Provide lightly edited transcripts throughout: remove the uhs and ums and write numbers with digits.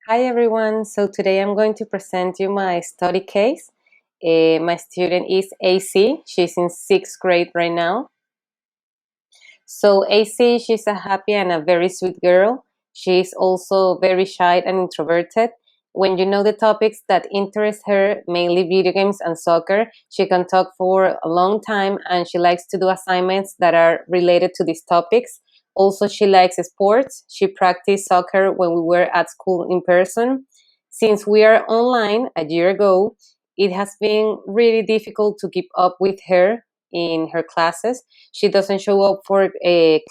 Hi everyone. So today I'm going to present you my study case. My student is AC. She's in sixth grade right now. So AC, she's a happy and a very sweet girl. She's also very shy and introverted. When you know the topics that interest her, mainly video games and soccer, she can talk for a long time and she likes to do assignments that are related to these topics. Also, she likes sports. She practiced soccer when we were at school in person. Since we are online a year ago, it has been really difficult to keep up with her in her classes. She doesn't show up for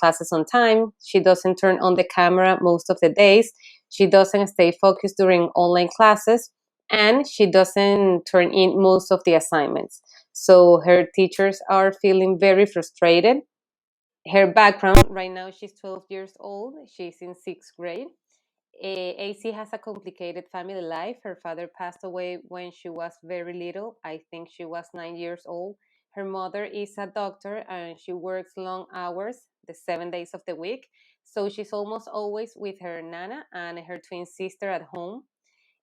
classes on time. She doesn't turn on the camera most of the days. She doesn't stay focused during online classes. And she doesn't turn in most of the assignments. So her teachers are feeling very frustrated. Her background right now, she's 12 years old. She's in sixth grade. AC has a complicated family life. Her father passed away when she was very little. I think she was 9 years old. Her mother is a doctor and she works long hours, the 7 days of the week. So she's almost always with her nana and her twin sister at home.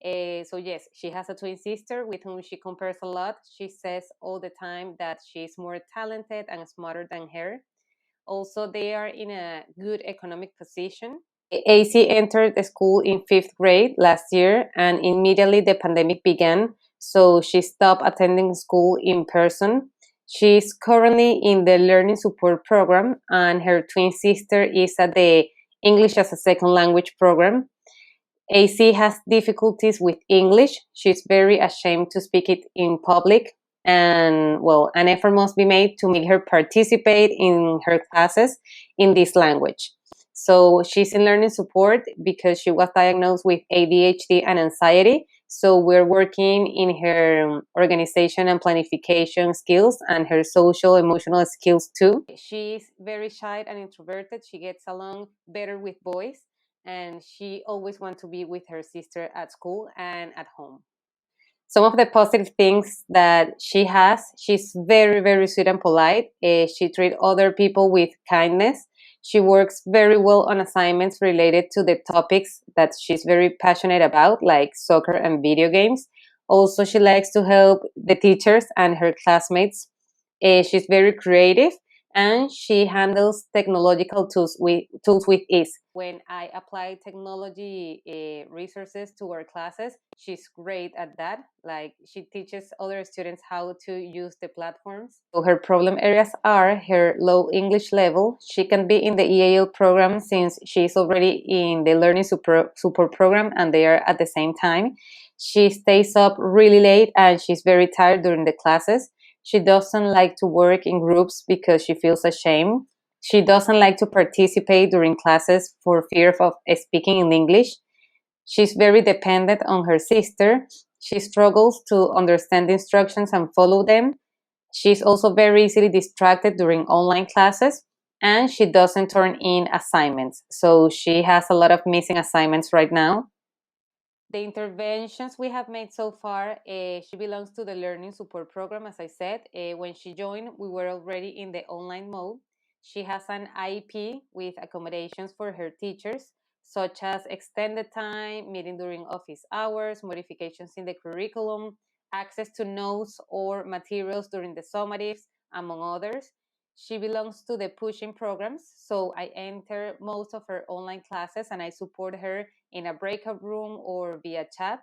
So yes, she has a twin sister with whom she compares a lot. She says all the time that she's more talented and smarter than her. Also, they are in a good economic position. AC entered the school in fifth grade last year, and immediately the pandemic began, so she stopped attending school in person. She's currently in the learning support program, and her twin sister is at the English as a second language program. AC has difficulties with English. She's very ashamed to speak it in public. And well, an effort must be made to make her participate in her classes in this language. So she's in learning support because she was diagnosed with ADHD and anxiety. So we're working in her organization and planification skills and her social emotional skills too. She's very shy and introverted. She gets along better with boys and she always wants to be with her sister at school and at home. Some of the positive things that she has, she's very, very sweet and polite. She treats other people with kindness. She works very well on assignments related to the topics that she's very passionate about, like soccer and video games. Also, she likes to help the teachers and her classmates. She's very creative and she handles technological tools with ease. When I apply technology resources to our classes, she's great at that. Like she teaches other students how to use the platforms. So her problem areas are her low English level. She can be in the EAL program since she's already in the learning support program and they are at the same time. She stays up really late and she's very tired during the classes. She doesn't like to work in groups because she feels ashamed. She doesn't like to participate during classes for fear of speaking in English. She's very dependent on her sister. She struggles to understand instructions and follow them. She's also very easily distracted during online classes and she doesn't turn in assignments. So she has a lot of missing assignments right now. The interventions we have made so far, she belongs to the learning support program, as I said. When she joined, we were already in the online mode. She has an IEP with accommodations for her teachers, such as extended time, meeting during office hours, modifications in the curriculum, access to notes or materials during the summatives, among others. She belongs to the pushing programs, so I enter most of her online classes and I support her in a breakout room or via chat.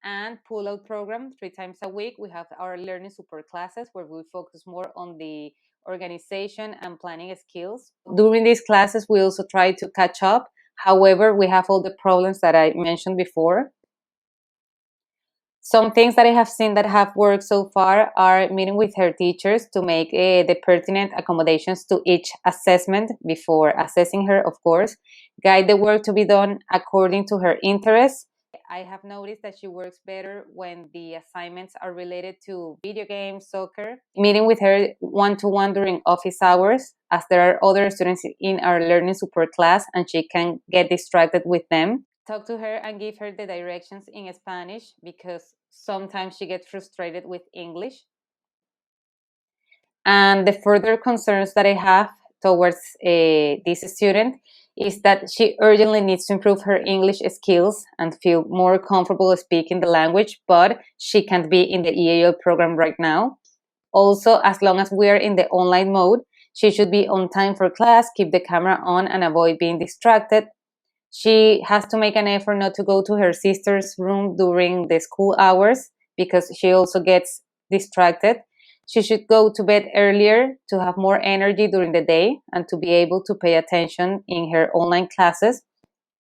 And pull out program 3 times a week. We have our learning support classes where we focus more on the organization and planning skills. During these classes, we also try to catch up. However, we have all the problems that I mentioned before. Some things that I have seen that have worked so far are meeting with her teachers to make the pertinent accommodations to each assessment before assessing her, of course, guide the work to be done according to her interests. I have noticed that she works better when the assignments are related to video games, soccer. Meeting with her one to one during office hours, as there are other students in our learning support class and she can get distracted with them. Talk to her and give her the directions in Spanish because sometimes she gets frustrated with English. And the further concerns that I have towards this student is that she urgently needs to improve her English skills and feel more comfortable speaking the language, but she can't be in the EAL program right now. Also, as long as we are in the online mode, she should be on time for class, keep the camera on, and avoid being distracted. She has to make an effort not to go to her sister's room during the school hours because she also gets distracted. She should go to bed earlier to have more energy during the day and to be able to pay attention in her online classes.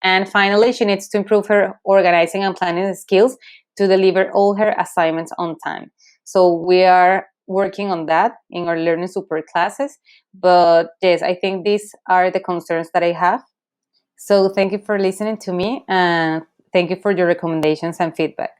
And finally, she needs to improve her organizing and planning skills to deliver all her assignments on time. So we are working on that in our learning support classes. But yes, I think these are the concerns that I have. So thank you for listening to me, and thank you for your recommendations and feedback.